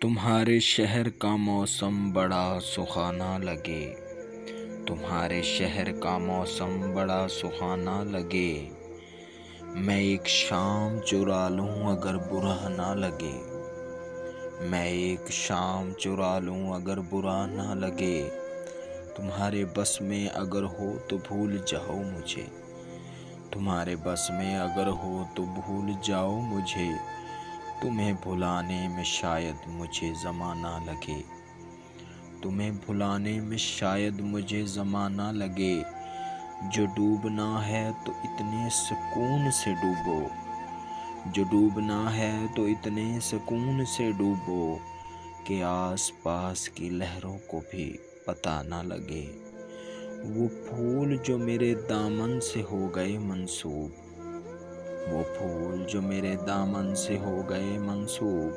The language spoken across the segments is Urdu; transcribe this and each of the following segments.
تمہارے شہر کا موسم بڑا سہانا لگے، تمہارے شہر کا موسم بڑا سہانا لگے، میں ایک شام چرا لوں اگر برا نہ لگے، میں ایک شام چرا لوں اگر برا نہ لگے، تمہارے بس میں اگر ہو تو بھول جاؤ مجھے، تمہارے بس میں اگر ہو تو بھول جاؤ مجھے، تمہیں بھلانے میں شاید مجھے زمانہ لگے، تمہیں بھلانے میں شاید مجھے زمانہ لگے، جو ڈوبنا ہے تو اتنے سکون سے ڈوبو، جو ڈوبنا ہے تو اتنے سکون سے ڈوبو کہ آس پاس کی لہروں کو بھی پتہ نہ لگے، وہ پھول جو میرے دامن سے ہو گئے منسوب، وہ پھول جو میرے دامن سے ہو گئے منسوب،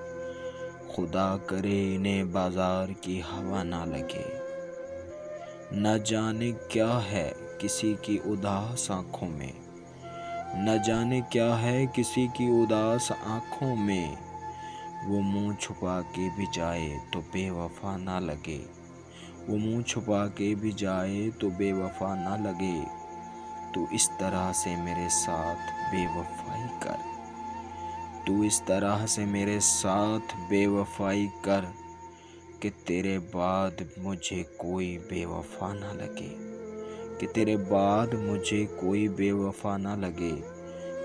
خدا کرے انہیں بازار کی ہوا نہ لگے، نہ جانے کیا ہے کسی کی اداس آنکھوں میں، نہ جانے کیا ہے کسی کی اداس آنکھوں میں، وہ منہ چھپا کے بھی جائے تو بے وفا نہ لگے، وہ منہ چھپا کے بھی جائے تو بے وفا نہ لگے، تو اس طرح سے میرے ساتھ بے وفائی کر، تو اس طرح سے میرے ساتھ بے وفائی کر کہ تیرے بعد مجھے کوئی بے وفا نہ لگے، کہ تیرے بعد مجھے کوئی بے وفا نہ لگے،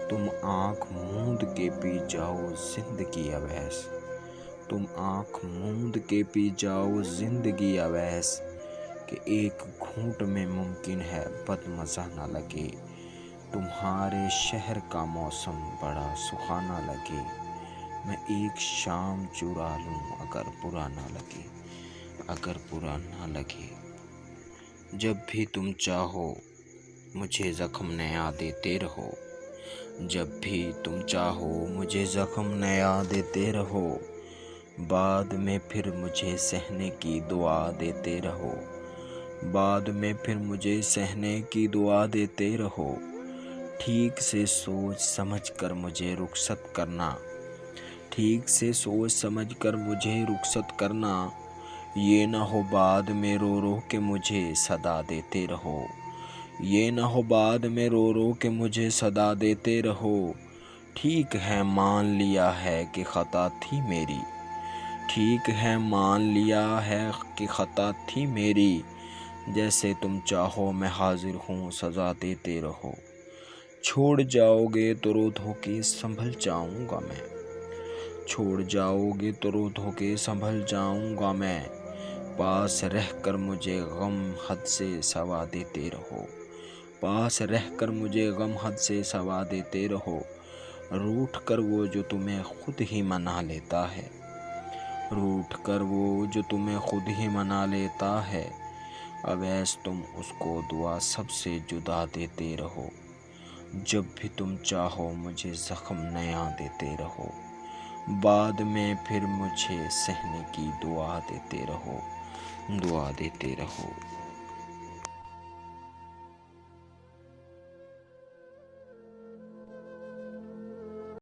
تم آنکھ موند کے پی جاؤ زندگی اویس، تم آنکھ موند کے پی جاؤ زندگی اویس، کہ ایک گھونٹ میں ممکن ہے بد مزہ نہ لگے، تمہارے شہر کا موسم بڑا سہانا لگے، میں ایک شام چرا لوں اگر برا نہ لگے، اگر برا نہ لگے، جب بھی تم چاہو مجھے زخم نیا دیتے رہو، جب بھی تم چاہو مجھے زخم نیا دیتے رہو، بعد میں پھر مجھے سہنے کی دعا دیتے رہو، بعد میں پھر مجھے سہنے کی دعا دیتے رہو، ٹھیک سے سوچ سمجھ کر مجھے رخصت کرنا، ٹھیک سے سوچ سمجھ کر مجھے رخصت کرنا، یہ نہ ہو بعد میں رو رو کے مجھے صدا دیتے رہو، یہ نہ ہو بعد میں رو رو کے مجھے صدا دیتے رہو، ٹھیک ہے مان لیا ہے کہ خطا تھی میری، ٹھیک ہے مان لیا ہے کہ خطا تھی میری، جیسے تم چاہو میں حاضر ہوں سزا دیتے رہو، چھوڑ جاؤ گے تو رو دھو کے سنبھل جاؤں گا میں، چھوڑ جاؤ گے تو رو دھو کے سنبھل جاؤں گا میں، پاس رہ کر مجھے غم حد سے سوا دیتے رہو، پاس رہ کر مجھے غم حد سے سوا دیتے رہو، روٹھ کر وہ جو تمہیں خود ہی منا لیتا ہے، روٹھ کر وہ جو تمہیں خود ہی منا لیتا ہے، اویس تم اس کو دعا سب سے جدا دیتے رہو، جب بھی تم چاہو مجھے زخم نیا دیتے رہو، بعد میں پھر مجھے سہنے کی دعا دیتے رہو، دعا دیتے رہو۔